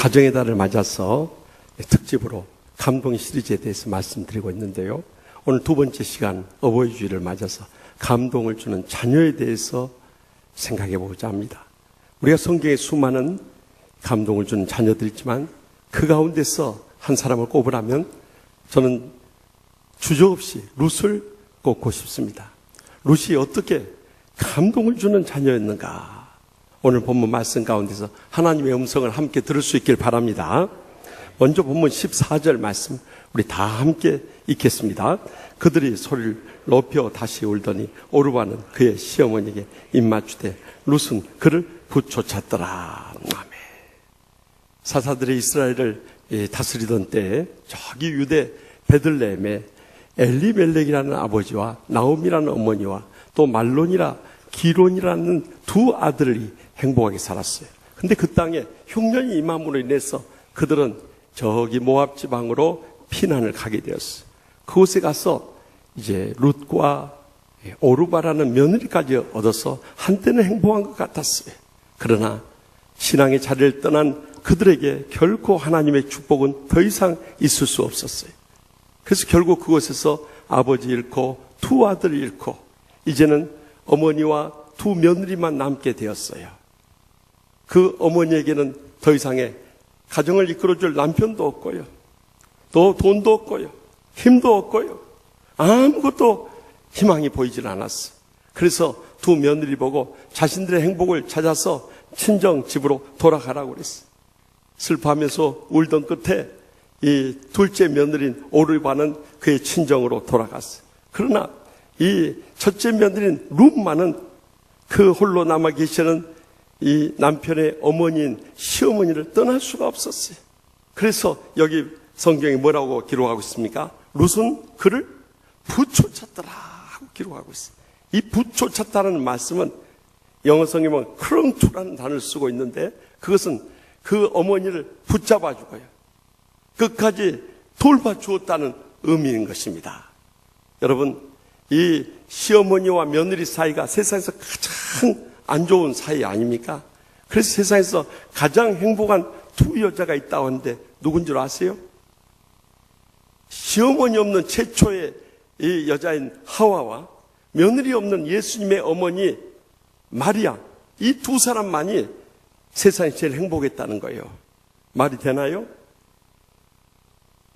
가정의 달을 맞아서 특집으로 감동 시리즈에 대해서 말씀드리고 있는데요. 오늘 두 번째 시간 어버이 주일을 맞아서 감동을 주는 자녀에 대해서 생각해 보고자 합니다. 우리가 성경에 수많은 감동을 주는 자녀들이 있지만 그 가운데서 한 사람을 꼽으라면 저는 주저없이 룻을 꼽고 싶습니다. 룻이 어떻게 감동을 주는 자녀였는가? 오늘 본문 말씀 가운데서 하나님의 음성을 함께 들을 수 있길 바랍니다. 먼저 본문 14절 말씀 우리 다 함께 읽겠습니다. 그들이 소리를 높여 다시 울더니 오르바는 그의 시어머니에게 입맞추되 룻은 그를 부쫓았더라. 아멘. 사사들이 이스라엘을 다스리던 때에 저기 유대 베들레헴에 엘리멜렉이라는 아버지와 나옴이라는 어머니와 또 말론이라 기론이라는 두 아들이 행복하게 살았어요. 근데 그 땅에 흉년이 임함으로 인해서 그들은 저기 모압 지방으로 피난을 가게 되었어요. 그곳에 가서 이제 룻과 오르바라는 며느리까지 얻어서 한때는 행복한 것 같았어요. 그러나 신앙의 자리를 떠난 그들에게 결코 하나님의 축복은 더 이상 있을 수 없었어요. 그래서 결국 그곳에서 아버지 잃고 두 아들 잃고 이제는 어머니와 두 며느리만 남게 되었어요. 그 어머니에게는 더 이상의 가정을 이끌어줄 남편도 없고요. 또 돈도 없고요. 힘도 없고요. 아무것도 희망이 보이질 않았어요. 그래서 두 며느리 보고 자신들의 행복을 찾아서 친정 집으로 돌아가라고 그랬어요. 슬퍼하면서 울던 끝에 이 둘째 며느리인 오르바는 그의 친정으로 돌아갔어요. 그러나 이 첫째 며느리인 룻만은 그 홀로 남아 계시는 이 남편의 어머니인 시어머니를 떠날 수가 없었어요. 그래서 여기 성경에 뭐라고 기록하고 있습니까? 룻은 그를 부쫓았더라 하고 기록하고 있어요. 이 부쫓았다는 말씀은 영어 성경은 clung to라는 단어를 쓰고 있는데 그것은 그 어머니를 붙잡아 주고요. 끝까지 돌봐주었다는 의미인 것입니다. 여러분, 이 시어머니와 며느리 사이가 세상에서 가장 안 좋은 사이 아닙니까? 그래서 세상에서 가장 행복한 두 여자가 있다고 하는데 누군 줄 아세요? 시어머니 없는 최초의 이 여자인 하와와 며느리 없는 예수님의 어머니 마리아, 이 두 사람만이 세상에 제일 행복했다는 거예요. 말이 되나요?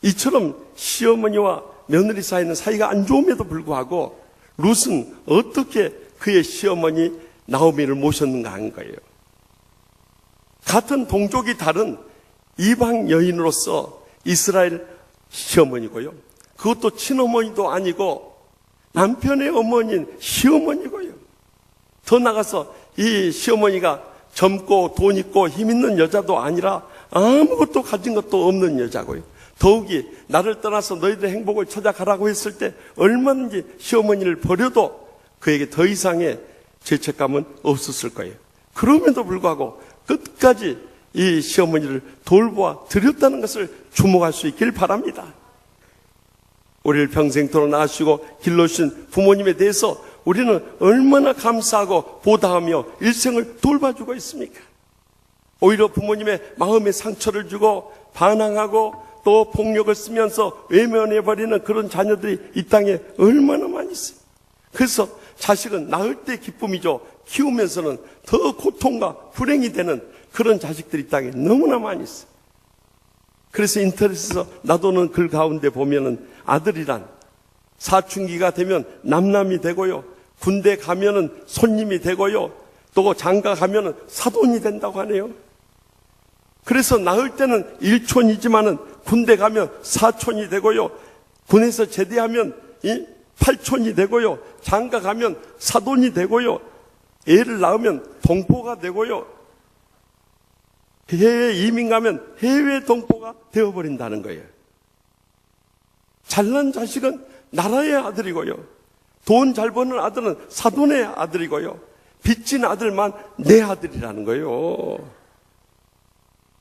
이처럼 시어머니와 며느리 사이는 사이가 안 좋음에도 불구하고 룻은 어떻게 그의 시어머니 나오미를 모셨는가 한 거예요. 같은 동족이 다른 이방 여인으로서 이스라엘 시어머니고요. 그것도 친어머니도 아니고 남편의 어머니인 시어머니고요. 더 나가서 이 시어머니가 젊고 돈 있고 힘 있는 여자도 아니라 아무것도 가진 것도 없는 여자고요. 더욱이 나를 떠나서 너희들의 행복을 찾아가라고 했을 때 얼마든지 시어머니를 버려도 그에게 더 이상의 죄책감은 없었을 거예요. 그럼에도 불구하고 끝까지 이 시어머니를 돌보아 드렸다는 것을 주목할 수 있길 바랍니다. 우리를 평생토록 낳으시고 길러주신 부모님에 대해서 우리는 얼마나 감사하고 보답하며 일생을 돌봐주고 있습니까? 오히려 부모님의 마음에 상처를 주고 반항하고 또 폭력을 쓰면서 외면해버리는 그런 자녀들이 이 땅에 얼마나 많이 있어요. 그래서 자식은 낳을 때 기쁨이죠. 키우면서는 더 고통과 불행이 되는 그런 자식들이 이 땅에 너무나 많이 있어요. 그래서 인터넷에서 나도는 글 가운데 보면은 아들이란 사춘기가 되면 남남이 되고요. 군대 가면은 손님이 되고요. 또 장가 가면은 사돈이 된다고 하네요. 그래서 낳을 때는 일촌이지만은 군대 가면 사촌이 되고요. 군에서 제대하면 팔촌이 되고요. 장가 가면 사돈이 되고요. 애를 낳으면 동포가 되고요. 해외 이민 가면 해외 동포가 되어버린다는 거예요. 잘난 자식은 나라의 아들이고요. 돈 잘 버는 아들은 사돈의 아들이고요. 빚진 아들만 내 아들이라는 거예요.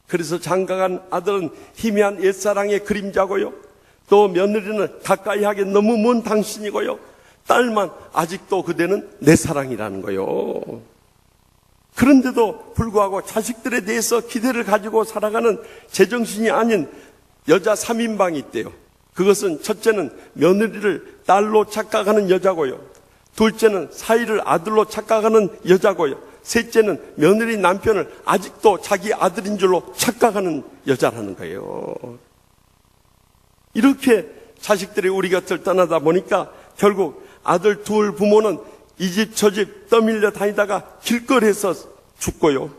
그래서 장가간 아들은 희미한 옛사랑의 그림자고요. 또 며느리는 가까이 하기 너무 먼 당신이고요. 딸만 아직도 그대는 내 사랑이라는 거예요. 그런데도 불구하고 자식들에 대해서 기대를 가지고 살아가는 제정신이 아닌 여자 3인방이 있대요. 그것은 첫째는 며느리를 딸로 착각하는 여자고요. 둘째는 사위를 아들로 착각하는 여자고요. 셋째는 며느리 남편을 아직도 자기 아들인 줄로 착각하는 여자라는 거예요. 이렇게 자식들이 우리 곁을 떠나다 보니까 결국 아들 둘 부모는 이 집 저 집 떠밀려 다니다가 길거리에서 죽고요.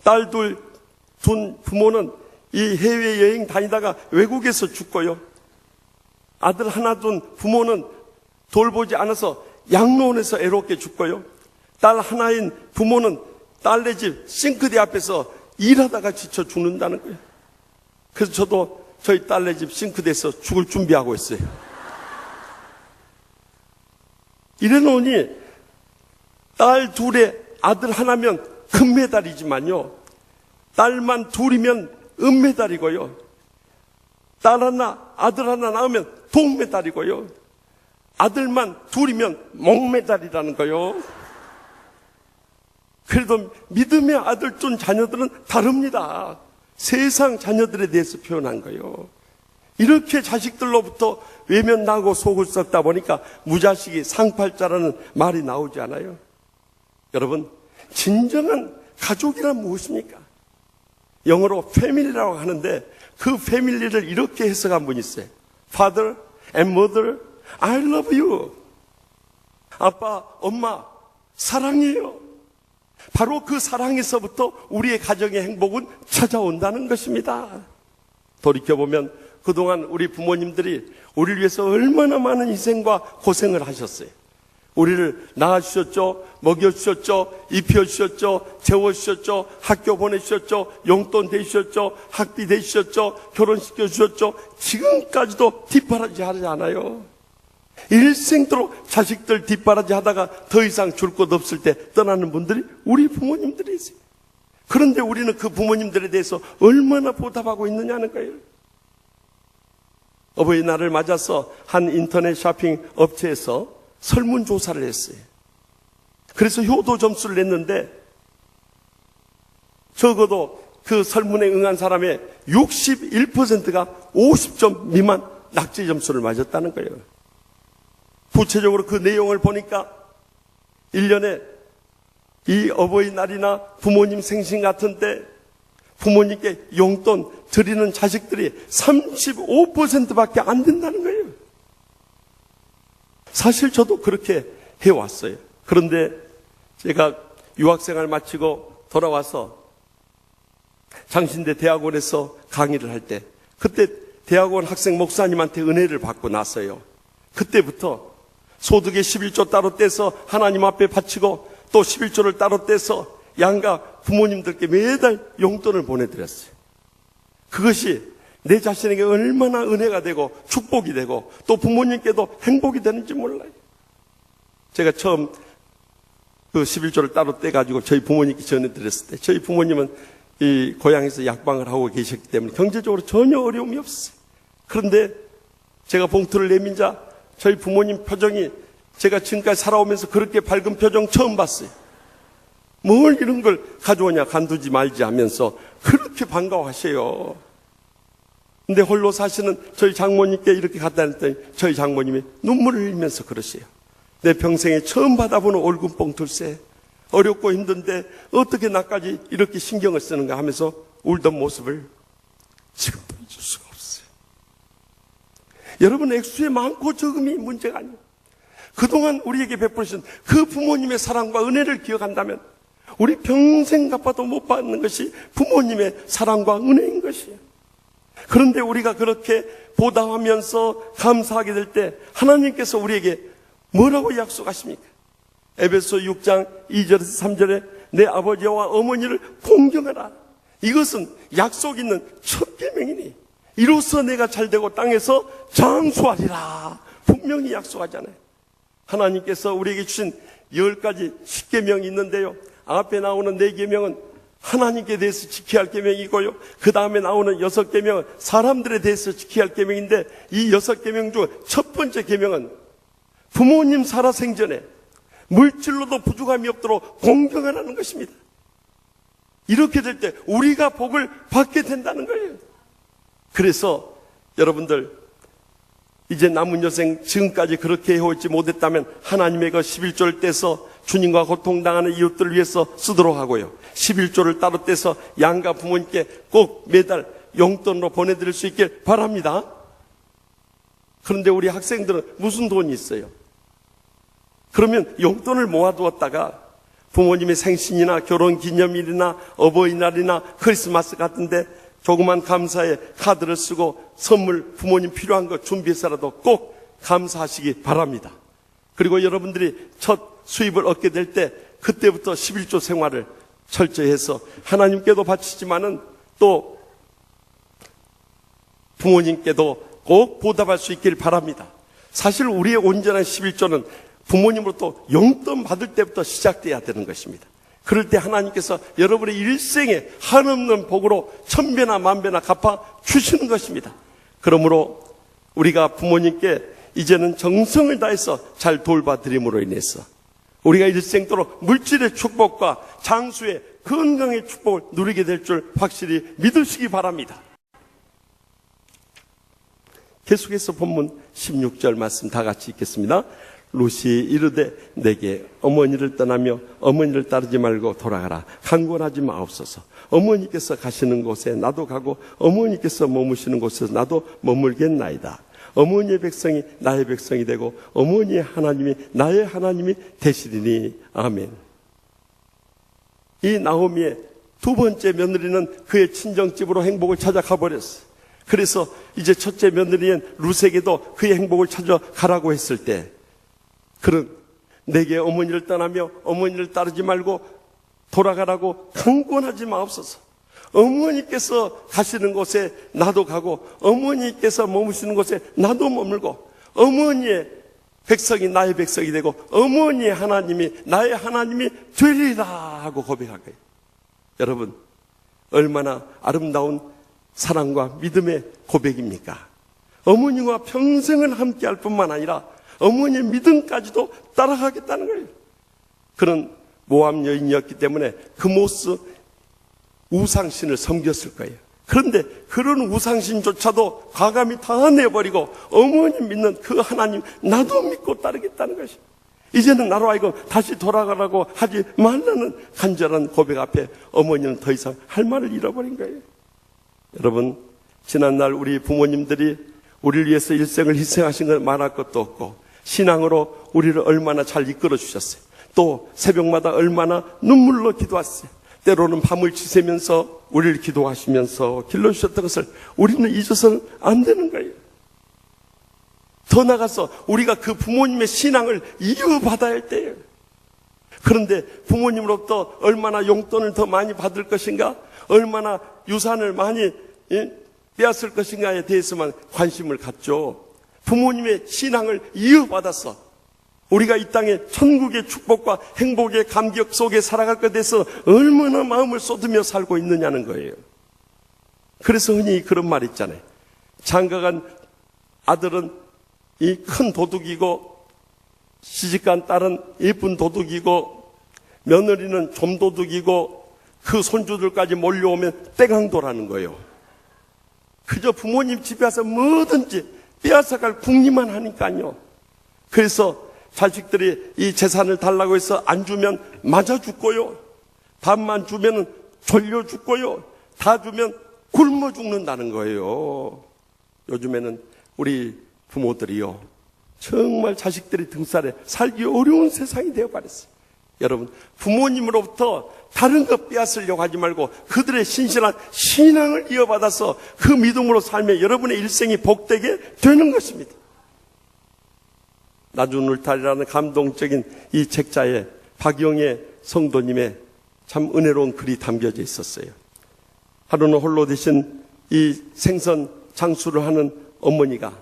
딸 둘 둔 부모는 이 해외여행 다니다가 외국에서 죽고요. 아들 하나 둔 부모는 돌보지 않아서 양로원에서 애롭게 죽고요. 딸 하나인 부모는 딸네 집 싱크대 앞에서 일하다가 지쳐 죽는다는 거예요. 그래서 저도 저희 딸네 집 싱크대에서 죽을 준비하고 있어요. 이래놓으니 딸 둘에 아들 하나면 금메달이지만요, 딸만 둘이면 은메달이고요, 딸 하나 아들 하나 낳으면 동메달이고요, 아들만 둘이면 목메달이라는 거요. 그래도 믿음의 아들 둔 자녀들은 다릅니다. 세상 자녀들에 대해서 표현한 거예요. 이렇게 자식들로부터 외면나고 속을 썩다 보니까 무자식이 상팔자라는 말이 나오지 않아요? 여러분, 진정한 가족이란 무엇입니까? 영어로 패밀리라고 하는데 그 패밀리를 이렇게 해석한 분이 있어요. Father and Mother, I love you. 아빠, 엄마, 사랑해요. 바로 그 사랑에서부터 우리의 가정의 행복은 찾아온다는 것입니다. 돌이켜보면 그동안 우리 부모님들이 우리를 위해서 얼마나 많은 희생과 고생을 하셨어요. 우리를 낳아주셨죠, 먹여주셨죠, 입혀주셨죠, 재워주셨죠, 학교 보내주셨죠, 용돈 대주셨죠, 학비 대주셨죠, 결혼시켜주셨죠. 지금까지도 뒷바라지 하지 않아요. 일생도록 자식들 뒷바라지 하다가 더 이상 줄 것 없을 때 떠나는 분들이 우리 부모님들이세요. 그런데 우리는 그 부모님들에 대해서 얼마나 보답하고 있느냐는 거예요. 어버이날을 맞아서 한 인터넷 쇼핑 업체에서 설문조사를 했어요. 그래서 효도 점수를 냈는데 적어도 그 설문에 응한 사람의 61%가 50점 미만 낙제 점수를 맞았다는 거예요. 구체적으로 그 내용을 보니까 1년에 이 어버이날이나 부모님 생신 같은 때 부모님께 용돈 드리는 자식들이 35%밖에 안 된다는 거예요. 사실 저도 그렇게 해왔어요. 그런데 제가 유학생활 마치고 돌아와서 장신대 대학원에서 강의를 할 때 그때 대학원 학생 목사님한테 은혜를 받고 났어요. 그때부터 소득의 11조 따로 떼서 하나님 앞에 바치고 또 11조를 따로 떼서 양가 부모님들께 매달 용돈을 보내드렸어요. 그것이 내 자신에게 얼마나 은혜가 되고 축복이 되고 또 부모님께도 행복이 되는지 몰라요. 제가 처음 그 11조를 따로 떼가지고 저희 부모님께 전해드렸을 때 저희 부모님은 이 고향에서 약방을 하고 계셨기 때문에 경제적으로 전혀 어려움이 없어요. 그런데 제가 봉투를 내민자 저희 부모님 표정이 제가 지금까지 살아오면서 그렇게 밝은 표정 처음 봤어요. 뭘 이런 걸 가져오냐, 간두지 말지 하면서 그렇게 반가워하셔요. 근데 홀로 사시는 저희 장모님께 이렇게 갖다 냈더니 저희 장모님이 눈물을 흘리면서 그러세요. 내 평생에 처음 받아보는 올금봉투세, 어렵고 힘든데 어떻게 나까지 이렇게 신경을 쓰는가 하면서 울던 모습을 지금도 잊을 수가 없어요. 여러분, 액수의 많고 적음이 문제가 아니에요. 그동안 우리에게 베푸신 그 부모님의 사랑과 은혜를 기억한다면 우리 평생 갚아도 못 받는 것이 부모님의 사랑과 은혜인 것이에요. 그런데 우리가 그렇게 보답하면서 감사하게 될 때 하나님께서 우리에게 뭐라고 약속하십니까? 에베소 6장 2절에서 3절에 내 아버지와 어머니를 공경하라. 이것은 약속 있는 첫 계명이니 이로써 내가 잘되고 땅에서 장수하리라. 분명히 약속하잖아요. 하나님께서 우리에게 주신 10가지 10계명이 있는데요, 앞에 나오는 4계명은 하나님께 대해서 지켜야 할 계명이고요, 그 다음에 나오는 6계명은 사람들에 대해서 지켜야 할 계명인데 이 6계명 중 첫 번째 계명은 부모님 살아생전에 물질로도 부족함이 없도록 공경하라는 것입니다. 이렇게 될 때 우리가 복을 받게 된다는 거예요. 그래서 여러분들, 이제 남은 여생 지금까지 그렇게 해오지 못했다면 하나님의 그 11조를 떼서 주님과 고통당하는 이웃들을 위해서 쓰도록 하고요, 11조를 따로 떼서 양가 부모님께 꼭 매달 용돈으로 보내드릴 수 있길 바랍니다. 그런데 우리 학생들은 무슨 돈이 있어요? 그러면 용돈을 모아두었다가 부모님의 생신이나 결혼기념일이나 어버이날이나 크리스마스 같은데 조그만 감사에 카드를 쓰고 선물 부모님 필요한 거 준비해서라도 꼭 감사하시기 바랍니다. 그리고 여러분들이 첫 수입을 얻게 될 때 그때부터 11조 생활을 철저히 해서 하나님께도 바치지만은 또 부모님께도 꼭 보답할 수 있길 바랍니다. 사실 우리의 온전한 11조는 부모님으로부터 용돈 받을 때부터 시작돼야 되는 것입니다. 그럴 때 하나님께서 여러분의 일생에 한없는 복으로 천배나 만배나 갚아 주시는 것입니다. 그러므로 우리가 부모님께 이제는 정성을 다해서 잘 돌봐드림으로 인해서 우리가 일생도록 물질의 축복과 장수의 건강의 축복을 누리게 될 줄 확실히 믿으시기 바랍니다. 계속해서 본문 16절 말씀 다 같이 읽겠습니다. 롯이 이르되 내게 어머니를 떠나며 어머니를 따르지 말고 돌아가라. 강권하지 마옵소서. 어머니께서 가시는 곳에 나도 가고 어머니께서 머무시는 곳에서 나도 머물겠나이다. 어머니의 백성이 나의 백성이 되고 어머니의 하나님이 나의 하나님이 되시리니. 아멘. 이 나오미의 두 번째 며느리는 그의 친정집으로 행복을 찾아 가버렸어요. 그래서 이제 첫째 며느리인 룻에게도 그의 행복을 찾아가라고 했을 때 그는 내게 어머니를 떠나며 어머니를 따르지 말고 돌아가라고 강권하지 마옵소서. 어머니께서 가시는 곳에 나도 가고 어머니께서 머무시는 곳에 나도 머물고 어머니의 백성이 나의 백성이 되고 어머니의 하나님이 나의 하나님이 되리라 하고 고백한 거예요. 여러분, 얼마나 아름다운 사랑과 믿음의 고백입니까? 어머니와 평생을 함께할 뿐만 아니라 어머니의 믿음까지도 따라가겠다는 거예요. 그런 모함 여인이었기 때문에 그 모습 우상신을 섬겼을 거예요. 그런데 그런 우상신조차도 과감히 다 내버리고 어머니 믿는 그 하나님 나도 믿고 따르겠다는 것이, 이제는 나로 하여금 다시 돌아가라고 하지 말라는 간절한 고백 앞에 어머니는 더 이상 할 말을 잃어버린 거예요. 여러분, 지난날 우리 부모님들이 우리를 위해서 일생을 희생하신 건 말할 것도 없고 신앙으로 우리를 얼마나 잘 이끌어 주셨어요. 또 새벽마다 얼마나 눈물로 기도하셨어요. 때로는 밤을 지새면서 우리를 기도하시면서 길러주셨던 것을 우리는 잊어서는 안 되는 거예요. 더 나아가서 우리가 그 부모님의 신앙을 이어받아야 할 때예요. 그런데 부모님으로부터 얼마나 용돈을 더 많이 받을 것인가, 얼마나 유산을 많이 빼앗을 것인가에 대해서만 관심을 갖죠. 부모님의 신앙을 이어받아서 우리가 이 땅에 천국의 축복과 행복의 감격 속에 살아갈 것에 대해서 얼마나 마음을 쏟으며 살고 있느냐는 거예요. 그래서 흔히 그런 말 있잖아요. 장가간 아들은 이 큰 도둑이고 시집간 딸은 예쁜 도둑이고 며느리는 좀 도둑이고 그 손주들까지 몰려오면 땡강도라는 거예요. 그저 부모님 집에 와서 뭐든지 빼앗아갈 궁리만 하니까요. 그래서 자식들이 이 재산을 달라고 해서 안 주면 맞아 죽고요, 밥만 주면 졸려 죽고요, 다 주면 굶어 죽는다는 거예요. 요즘에는 우리 부모들이요, 정말 자식들이 등살에 살기 어려운 세상이 되어버렸어요. 여러분, 부모님으로부터 다른 것 빼앗으려고 하지 말고 그들의 신실한 신앙을 이어받아서 그 믿음으로 살면 여러분의 일생이 복되게 되는 것입니다. 나주 울타리라는 감동적인 이 책자에 박영애 성도님의 참 은혜로운 글이 담겨져 있었어요. 하루는 홀로 되신 이 생선 장수를 하는 어머니가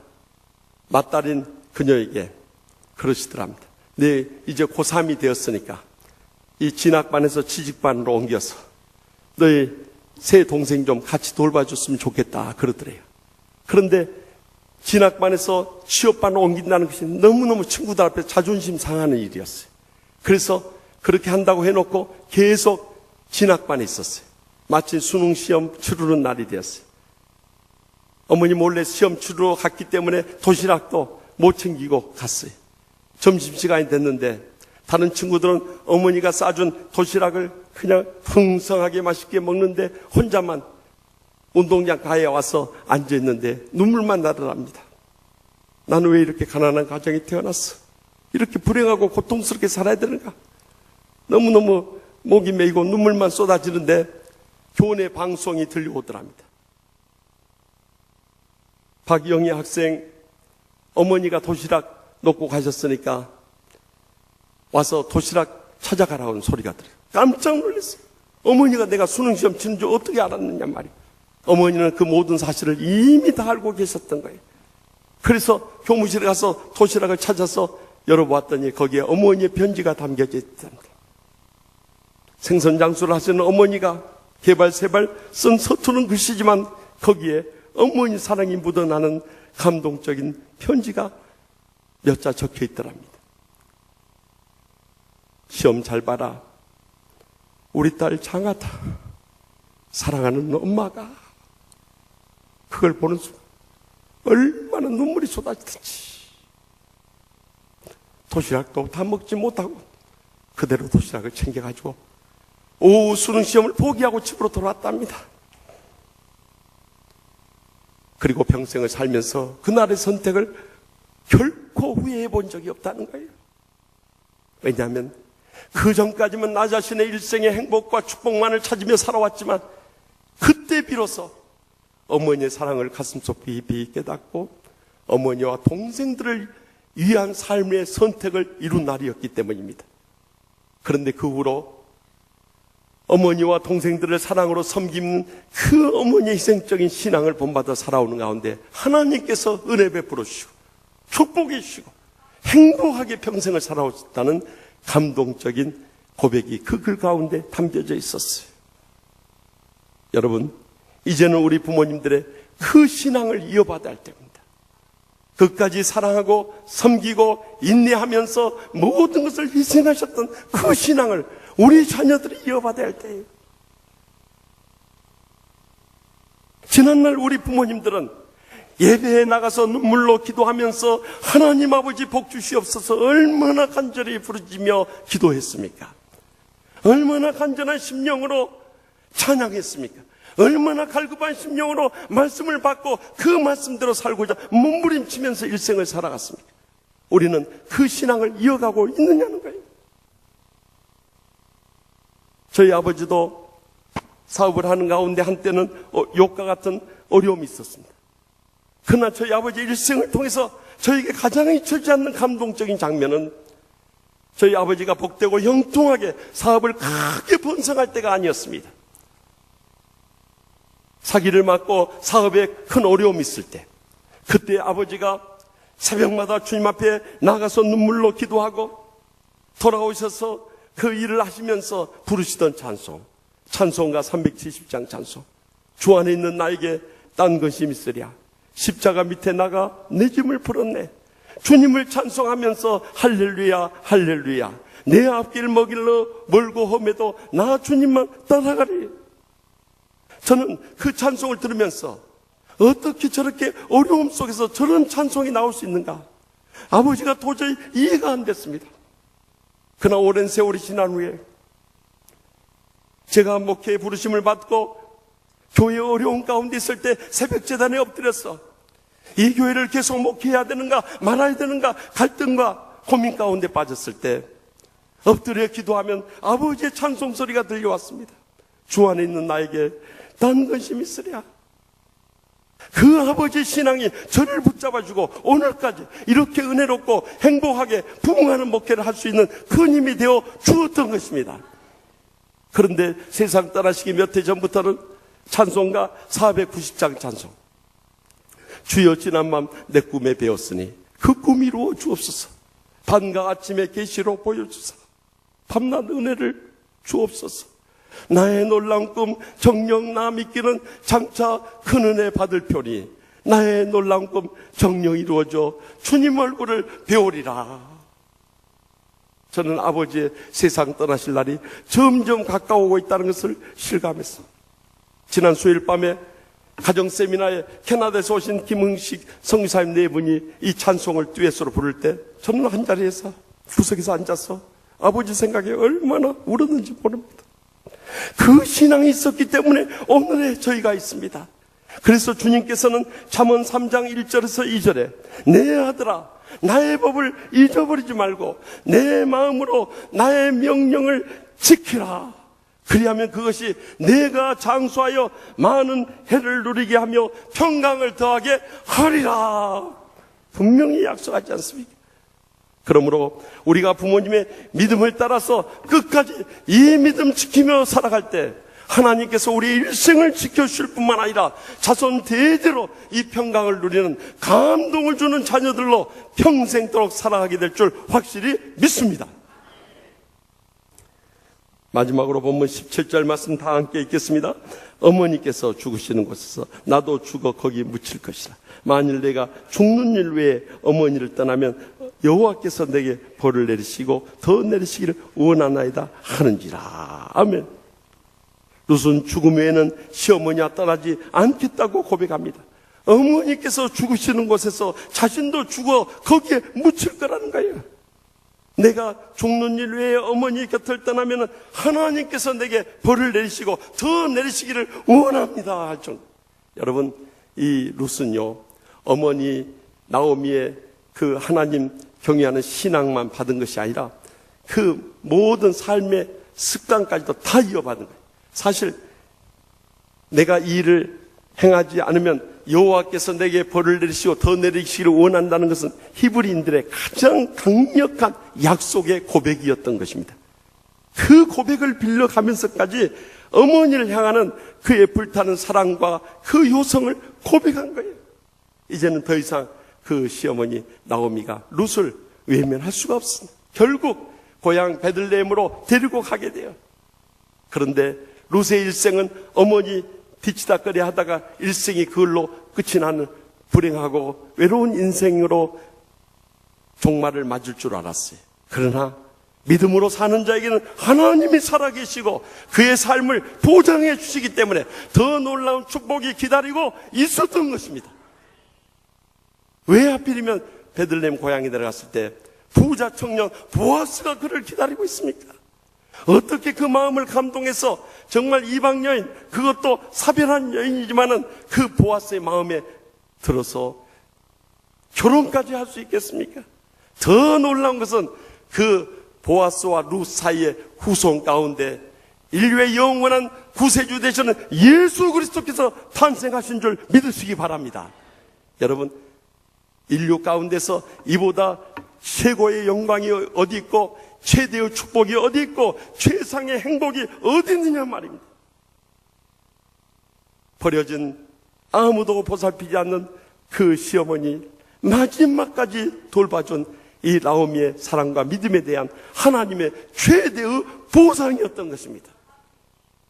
맏딸인 그녀에게 그러시더랍니다. 네, 이제 고3이 되었으니까 이 진학반에서 취직반으로 옮겨서 너희 새 동생 좀 같이 돌봐줬으면 좋겠다 그러더래요. 그런데 진학반에서 취업반으로 옮긴다는 것이 너무너무 친구들 앞에 자존심 상하는 일이었어요. 그래서 그렇게 한다고 해놓고 계속 진학반에 있었어요. 마침 수능 시험 치르는 날이 되었어요. 어머니 몰래 시험 치르러 갔기 때문에 도시락도 못 챙기고 갔어요. 점심시간이 됐는데 다른 친구들은 어머니가 싸준 도시락을 그냥 풍성하게 맛있게 먹는데 혼자만 운동장 가에 와서 앉아있는데 눈물만 나더랍니다. 나는 왜 이렇게 가난한 가정에 태어났어? 이렇게 불행하고 고통스럽게 살아야 되는가? 너무너무 목이 메이고 눈물만 쏟아지는데 교내 방송이 들려오더랍니다. 박영희 학생 어머니가 도시락 놓고 가셨으니까 와서 도시락 찾아가라는 소리가 들어요. 깜짝 놀랐어요. 어머니가 내가 수능시험 치는 줄 어떻게 알았느냐 말이에요. 어머니는 그 모든 사실을 이미 다 알고 계셨던 거예요. 그래서 교무실에 가서 도시락을 찾아서 열어보았더니 거기에 어머니의 편지가 담겨져 있답니다. 생선장수를 하시는 어머니가 개발세발 쓴 서투른 글씨지만 거기에 어머니 사랑이 묻어나는 감동적인 편지가 몇 자 적혀 있더랍니다. 시험 잘 봐라. 우리 딸 장하다. 사랑하는 엄마가. 그걸 보는 순간 얼마나 눈물이 쏟아지든지. 도시락도 다 먹지 못하고 그대로 도시락을 챙겨가지고 오후 수능시험을 포기하고 집으로 돌아왔답니다. 그리고 평생을 살면서 그날의 선택을 결코 후회해 본 적이 없다는 거예요. 왜냐하면 그 전까지만 나 자신의 일생의 행복과 축복만을 찾으며 살아왔지만 그때 비로소 어머니의 사랑을 가슴속 깊이 깨닫고 어머니와 동생들을 위한 삶의 선택을 이룬 날이었기 때문입니다. 그런데 그 후로 어머니와 동생들을 사랑으로 섬기는 그 어머니의 희생적인 신앙을 본받아 살아오는 가운데 하나님께서 은혜 베풀어 주시고 축복해 주시고 행복하게 평생을 살아오셨다는 감동적인 고백이 그 글 가운데 담겨져 있었어요. 여러분, 이제는 우리 부모님들의 그 신앙을 이어받아야 할 때입니다. 끝까지 사랑하고 섬기고 인내하면서 모든 것을 희생하셨던 그 신앙을 우리 자녀들이 이어받아야 할 때예요. 지난날 우리 부모님들은 예배에 나가서 눈물로 기도하면서 하나님 아버지 복 주시옵소서 얼마나 간절히 부르짖며 기도했습니까? 얼마나 간절한 심령으로 찬양했습니까? 얼마나 갈급한 심령으로 말씀을 받고 그 말씀대로 살고자 몸부림치면서 일생을 살아갔습니까? 우리는 그 신앙을 이어가고 있느냐는 거예요. 저희 아버지도 사업을 하는 가운데 한때는 욕과 같은 어려움이 있었습니다. 그러나 저희 아버지 일생을 통해서 저에게 가장 잊혀지지 않는 감동적인 장면은 저희 아버지가 복되고 형통하게 사업을 크게 번성할 때가 아니었습니다. 사기를 맞고 사업에 큰 어려움이 있을 때, 그때 아버지가 새벽마다 주님 앞에 나가서 눈물로 기도하고 돌아오셔서 그 일을 하시면서 부르시던 찬송, 찬송가 370장 찬송. 주 안에 있는 나에게 딴 것이 있으랴. 십자가 밑에 나가 내 짐을 풀었네. 주님을 찬송하면서 할렐루야 할렐루야. 내 앞길 먹일러 멀고 험해도 나 주님만 따라가리. 저는 그 찬송을 들으면서 어떻게 저렇게 어려움 속에서 저런 찬송이 나올 수 있는가? 아버지가 도저히 이해가 안 됐습니다. 그러나 오랜 세월이 지난 후에 제가 목회의 부르심을 받고 교회 어려운 가운데 있을 때 새벽 제단에 엎드렸어. 이 교회를 계속 목회해야 되는가 말아야 되는가 갈등과 고민 가운데 빠졌을 때 엎드려 기도하면 아버지의 찬송 소리가 들려왔습니다. 주 안에 있는 나에게 딴 것이 있으랴. 그 아버지의 신앙이 저를 붙잡아주고 오늘까지 이렇게 은혜롭고 행복하게 부흥하는 목회를 할 수 있는 큰 힘이 되어 주었던 것입니다. 그런데 세상 떠나시기 몇 해 전부터는 찬송가 490장 찬송. 주여 지난밤 내 꿈에 배웠으니 그 꿈 이루어 주옵소서. 밤과 아침에 계시로 보여주사 밤낮 은혜를 주옵소서. 나의 놀라운 꿈 정녕 나 믿기는 장차 큰 은혜 받을 표니 나의 놀라운 꿈 정녕 이루어져 주님 얼굴을 배우리라. 저는 아버지의 세상 떠나실 날이 점점 가까워오고 있다는 것을 실감했습니다. 지난 수요일 밤에 가정 세미나에 캐나다에서 오신 김흥식 성교사님 네 분이 이 찬송을 듀엣으로 부를 때 저는 한 자리에서 구석에서 앉아서 아버지 생각에 얼마나 울었는지 모릅니다. 그 신앙이 있었기 때문에 오늘의 저희가 있습니다. 그래서 주님께서는 잠언 3장 1절에서 2절에 내 아들아 나의 법을 잊어버리지 말고 내 마음으로 나의 명령을 지키라. 그리하면 그것이 내가 장수하여 많은 해를 누리게 하며 평강을 더하게 하리라. 분명히 약속하지 않습니까? 그러므로 우리가 부모님의 믿음을 따라서 끝까지 이 믿음 지키며 살아갈 때 하나님께서 우리의 일생을 지켜주실 뿐만 아니라 자손 대대로 이 평강을 누리는 감동을 주는 자녀들로 평생도록 살아가게 될 줄 확실히 믿습니다. 마지막으로 본문 17절 말씀 다 함께 읽겠습니다. 어머니께서 죽으시는 곳에서 나도 죽어 거기 묻힐 것이라. 만일 내가 죽는 일 외에 어머니를 떠나면 여호와께서 내게 벌을 내리시고 더 내리시기를 원하나이다 하는지라. 아멘. 룻은 죽음 외에는 시어머니와 떠나지 않겠다고 고백합니다. 어머니께서 죽으시는 곳에서 자신도 죽어 거기에 묻힐 거라는 거예요. 내가 죽는 일 외에 어머니 곁을 떠나면 하나님께서 내게 벌을 내리시고 더 내리시기를 원합니다. 여러분, 이 룻은요, 어머니 나오미의 그 하나님 경외하는 신앙만 받은 것이 아니라 그 모든 삶의 습관까지도 다 이어받은 거예요. 사실 내가 이 일을 행하지 않으면 여호와께서 내게 벌을 내리시고 더 내리시기를 원한다는 것은 히브리인들의 가장 강력한 약속의 고백이었던 것입니다. 그 고백을 빌려가면서까지 어머니를 향하는 그의 불타는 사랑과 그 요성을 고백한 거예요. 이제는 더 이상 그 시어머니 나오미가 룻을 외면할 수가 없습니다. 결국 고향 베들레헴으로 데리고 가게 돼요. 그런데 룻의 일생은 어머니 뒤치다거리 하다가 일생이 그걸로 끝이 나는 불행하고 외로운 인생으로 종말을 맞을 줄 알았어요. 그러나 믿음으로 사는 자에게는 하나님이 살아계시고 그의 삶을 보장해 주시기 때문에 더 놀라운 축복이 기다리고 있었던 것입니다. 왜 하필이면 베들레헴 고향에 들어갔을 때 부자 청년 보아스가 그를 기다리고 있습니까? 어떻게 그 마음을 감동해서 정말 이방 여인, 그것도 사별한 여인이지만은 그 보아스의 마음에 들어서 결혼까지 할 수 있겠습니까? 더 놀라운 것은 그 보아스와 룻 사이의 후손 가운데 인류의 영원한 구세주 되시는 예수 그리스도께서 탄생하신 줄 믿으시기 바랍니다. 여러분, 인류 가운데서 이보다 최고의 영광이 어디 있고 최대의 축복이 어디 있고 최상의 행복이 어디 있느냐 말입니다. 버려진 아무도 보살피지 않는 그 시어머니 마지막까지 돌봐준 이 나오미의 사랑과 믿음에 대한 하나님의 최대의 보상이었던 것입니다.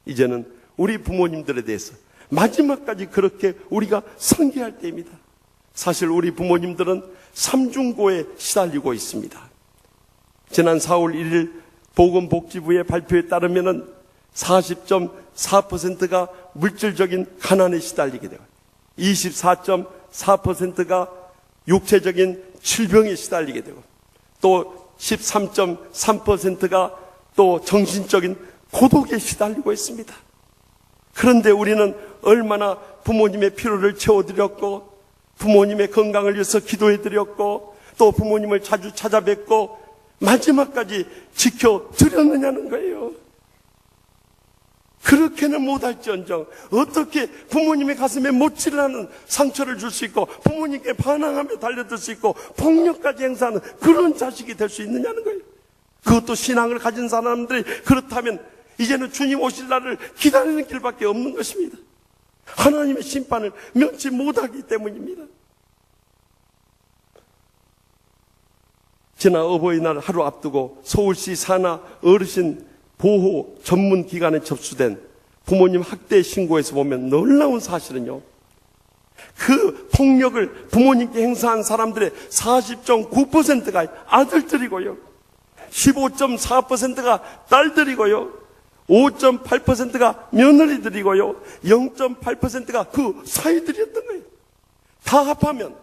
이제는 우리 부모님들에 대해서 마지막까지 그렇게 우리가 상기할 때입니다. 사실 우리 부모님들은 삼중고에 시달리고 있습니다. 지난 4월 1일 보건복지부의 발표에 따르면 40.4%가 물질적인 가난에 시달리게 되고 24.4%가 육체적인 질병에 시달리게 되고 또 13.3%가 또 정신적인 고독에 시달리고 있습니다. 그런데 우리는 얼마나 부모님의 필요를 채워드렸고 부모님의 건강을 위해서 기도해드렸고 또 부모님을 자주 찾아뵙고 마지막까지 지켜드렸느냐는 거예요. 그렇게는 못할지언정 어떻게 부모님의 가슴에 못질을 하는 상처를 줄 수 있고 부모님께 반항하며 달려들 수 있고 폭력까지 행사하는 그런 자식이 될 수 있느냐는 거예요. 그것도 신앙을 가진 사람들이 그렇다면 이제는 주님 오실 날을 기다리는 길밖에 없는 것입니다. 하나님의 심판을 면치 못하기 때문입니다. 지난 어버이날 하루 앞두고 서울시 산하 어르신 보호 전문 기관에 접수된 부모님 학대 신고에서 보면 놀라운 사실은요, 그 폭력을 부모님께 행사한 사람들의 40.9%가 아들들이고요, 15.4%가 딸들이고요, 5.8%가 며느리들이고요, 0.8%가 그 사위들이었던 거예요. 다 합하면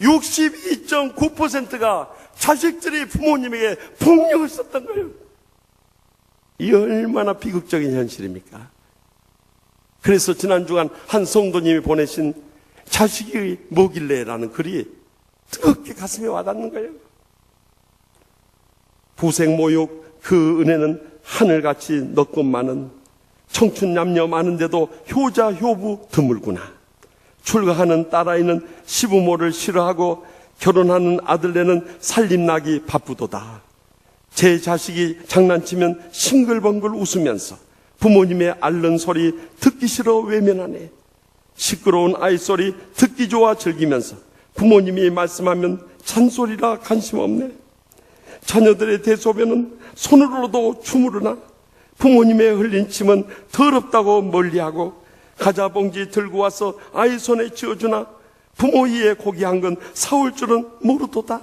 62.9%가 자식들이 부모님에게 폭력을 썼던 거예요. 이 얼마나 비극적인 현실입니까? 그래서 지난 주간 한 성도님이 보내신 자식이 뭐길래라는 글이 뜨겁게 가슴에 와닿는 거예요. 부생모육 그 은혜는 하늘같이 넓고 많은, 청춘 남녀 많은데도 효자 효부 드물구나. 출가하는 딸아이는 시부모를 싫어하고 결혼하는 아들네는 살림나기 바쁘도다. 제 자식이 장난치면 싱글벙글 웃으면서 부모님의 앓는 소리 듣기 싫어 외면하네. 시끄러운 아이 소리 듣기 좋아 즐기면서 부모님이 말씀하면 잔소리라 관심 없네. 자녀들의 대소변은 손으로도 주무르나 부모님의 흘린 침은 더럽다고 멀리하고 과자봉지 들고 와서 아이 손에 쥐어주나 부모 이에 고기 한 건 사올 줄은 모르도다.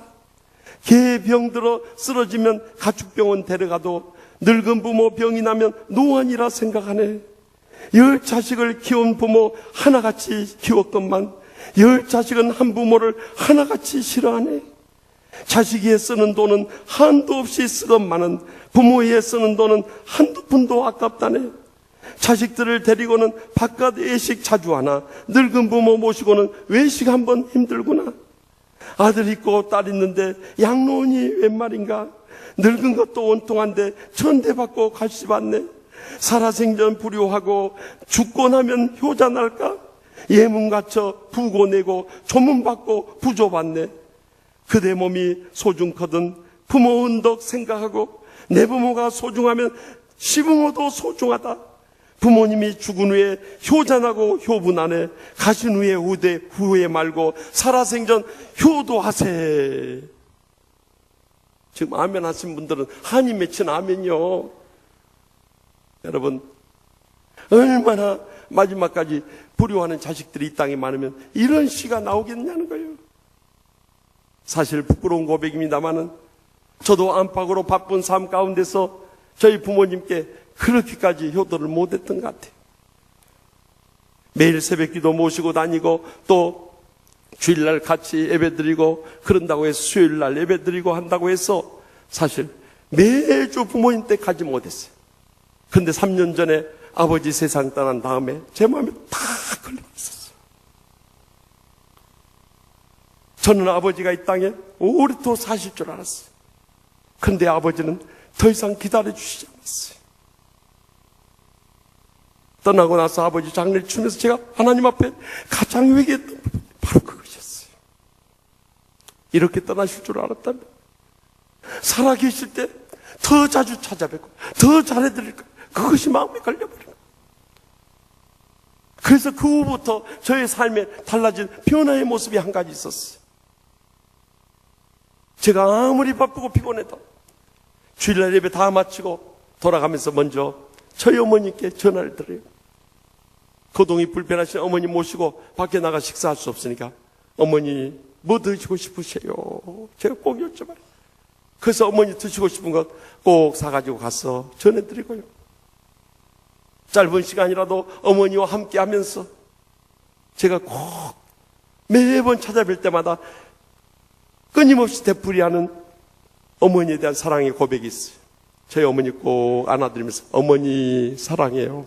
개 병들어 쓰러지면 가축병원 데려가도 늙은 부모 병이 나면 노안이라 생각하네. 10 자식을 키운 부모 하나같이 키웠건만 10 자식은 한 부모를 하나같이 싫어하네. 자식이에 쓰는 돈은 한도 없이 쓰건만은 부모에 쓰는 돈은 한두 푼도 아깝다네. 자식들을 데리고는 바깥 외식 자주 하나 늙은 부모 모시고는 외식 한번 힘들구나. 아들 있고 딸 있는데 양로원이 웬 말인가. 늙은 것도 온통한데 천대받고 갈시받네. 살아생전 불효하고 죽고 나면 효자 날까. 예문 갖춰 부고 내고 조문받고 부조받네. 그대 몸이 소중거든 부모 은덕 생각하고 내 부모가 소중하면 시부모도 소중하다. 부모님이 죽은 후에 효자나고 효분하네. 가신 후에 후회 말고 살아생전 효도하세. 지금 아멘 하신 분들은 한이 맺힌 아멘이요. 여러분, 얼마나 마지막까지 불효하는 자식들이 이 땅에 많으면 이런 시가 나오겠냐는 거예요. 사실 부끄러운 고백입니다만은 저도 안팎으로 바쁜 삶 가운데서 저희 부모님께 그렇게까지 효도를 못했던 것 같아요. 매일 새벽기도 모시고 다니고 또 주일날 같이 예배드리고 그런다고 해서 수요일날 예배드리고 한다고 해서 사실 매주 부모님 때 가지 못했어요. 그런데 3년 전에 아버지 세상 떠난 다음에 제 마음에 다 걸리고 있었어요. 저는 아버지가 이 땅에 오랫동안 사실 줄 알았어요. 그런데 아버지는 더 이상 기다려주시지 않았어요. 떠나고 나서 아버지 장례를 치면서 제가 하나님 앞에 가장 회개했던 부분이 바로 그것이었어요. 이렇게 떠나실 줄 알았다면 살아계실 때 더 자주 찾아뵙고 더 잘해드릴 거예요. 그것이 마음에 걸려버린 거예요. 그래서 그 후부터 저의 삶에 달라진 변화의 모습이 한 가지 있었어요. 제가 아무리 바쁘고 피곤해도 주일날 예배 다 마치고 돌아가면서 먼저 저희 어머니께 전화를 드려요. 거동이 불편하신 어머니 모시고 밖에 나가 식사할 수 없으니까 어머니 뭐 드시고 싶으세요? 제가 꼭 여쭤봐요. 그래서 어머니 드시고 싶은 것 꼭 사가지고 가서 전해드리고요. 짧은 시간이라도 어머니와 함께 하면서 제가 꼭 매번 찾아뵐 때마다 끊임없이 되풀이하는 어머니에 대한 사랑의 고백이 있어요. 저희 어머니 꼭 안아드리면서 어머니 사랑해요.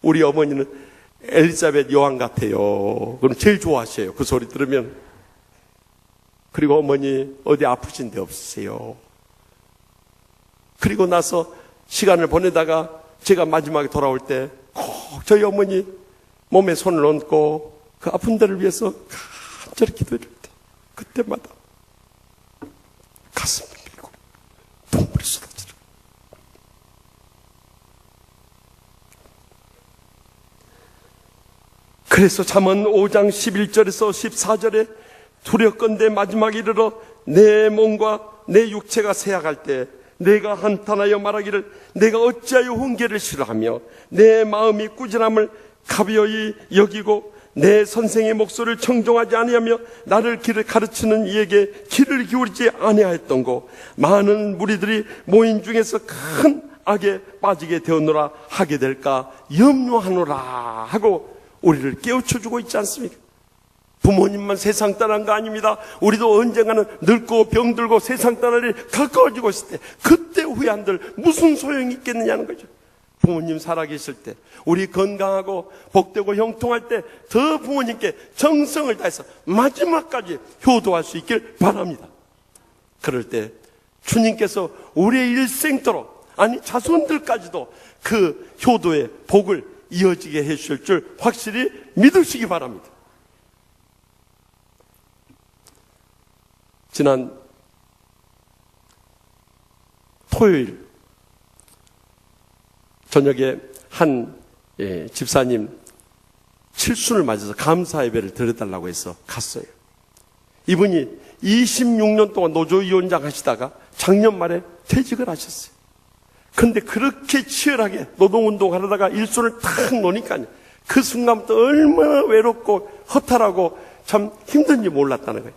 우리 어머니는 엘리자벳 여왕 같아요. 그럼 제일 좋아하셔요. 그 소리 들으면. 그리고 어머니 어디 아프신 데 없으세요. 그리고 나서 시간을 보내다가 제가 마지막에 돌아올 때 꼭 저희 어머니 몸에 손을 얹고 그 아픈 데를 위해서 간절히 기도해줄 때 그때마다 가슴이 밀고 눈물이 쏟아지죠. 그래서 잠언 5장 11절에서 14절에 두렵건대 마지막에 이르러 내 몸과 내 육체가 쇠약할 때 내가 한탄하여 말하기를 내가 어찌하여 훈계를 싫어하며 내 마음이 꾸지람을 가벼이 여기고 내 선생의 목소리를 청종하지 아니하며 나를 길을 가르치는 이에게 귀를 기울이지 아니하였던고. 많은 무리들이 모인 중에서 큰 악에 빠지게 되었노라 하게 될까 염려하노라 하고 우리를 깨우쳐주고 있지 않습니까? 부모님만 세상 떠난 거 아닙니다. 우리도 언젠가는 늙고 병들고 세상 떠날 일이 가까워지고 있을 때 그때 후회한들 무슨 소용이 있겠느냐는 거죠. 부모님 살아계실 때 우리 건강하고 복되고 형통할 때 더 부모님께 정성을 다해서 마지막까지 효도할 수 있길 바랍니다. 그럴 때 주님께서 우리의 일생도록, 아니 자손들까지도 그 효도의 복을 이어지게 해주실 줄 확실히 믿으시기 바랍니다. 지난 토요일 저녁에 한 집사님 칠순을 맞아서 감사 예배를 드려달라고 해서 갔어요. 이분이 26년 동안 노조위원장 하시다가 작년 말에 퇴직을 하셨어요. 근데 그렇게 치열하게 노동운동 하다가 일손을 탁 놓으니까 그 순간부터 얼마나 외롭고 허탈하고 참 힘든지 몰랐다는 거예요.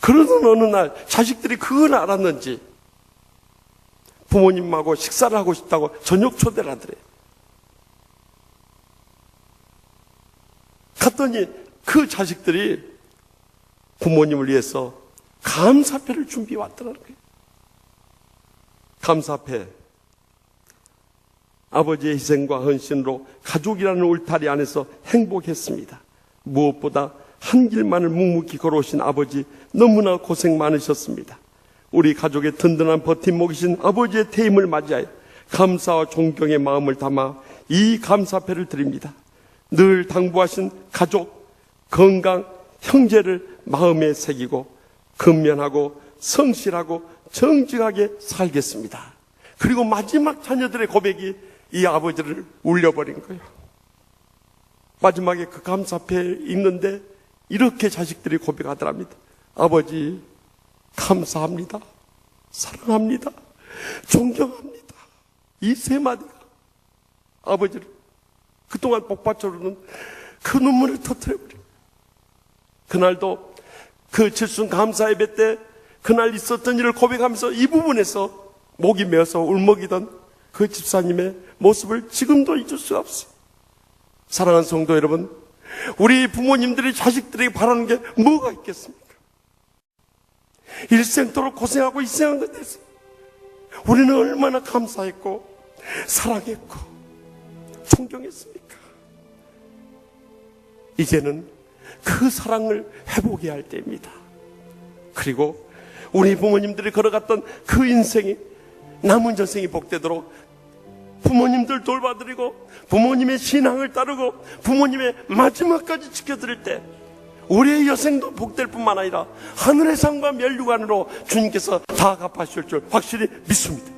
그러던 어느 날 자식들이 그걸 알았는지 부모님하고 식사를 하고 싶다고 저녁 초대를 하더래요. 갔더니 그 자식들이 부모님을 위해서 감사패를 준비해 왔더라는 거예요. 감사패. 아버지의 희생과 헌신으로 가족이라는 울타리 안에서 행복했습니다. 무엇보다 한 길만을 묵묵히 걸어오신 아버지 너무나 고생 많으셨습니다. 우리 가족의 든든한 버팀목이신 아버지의 퇴임을 맞이하여 감사와 존경의 마음을 담아 이 감사패를 드립니다. 늘 당부하신 가족, 건강, 형제를 마음에 새기고 근면하고 성실하고 정직하게 살겠습니다. 그리고 마지막 자녀들의 고백이 이 아버지를 울려버린 거예요. 마지막에 그 감사패 읽는데 이렇게 자식들이 고백하더랍니다. 아버지 감사합니다. 사랑합니다. 존경합니다. 이 세 마디가 아버지를 그동안 복받쳐오르는 그 눈물을 터뜨려버려요. 그날도 그 칠순 감사 예배 때 그날 있었던 일을 고백하면서 이 부분에서 목이 메어서 울먹이던 그 집사님의 모습을 지금도 잊을 수가 없어요. 사랑하는 성도 여러분, 우리 부모님들이 자식들에게 바라는 게 뭐가 있겠습니까? 일생도록 고생하고 희생한 것에 대해서 우리는 얼마나 감사했고 사랑했고 존경했습니까? 이제는 그 사랑을 회복해야 할 때입니다. 그리고 우리 부모님들이 걸어갔던 그 인생이 남은 전생이 복되도록 부모님들 돌봐드리고 부모님의 신앙을 따르고 부모님의 마지막까지 지켜드릴 때 우리의 여생도 복될 뿐만 아니라 하늘의 상과 멸류관으로 주님께서 다 갚아주실 줄 확실히 믿습니다.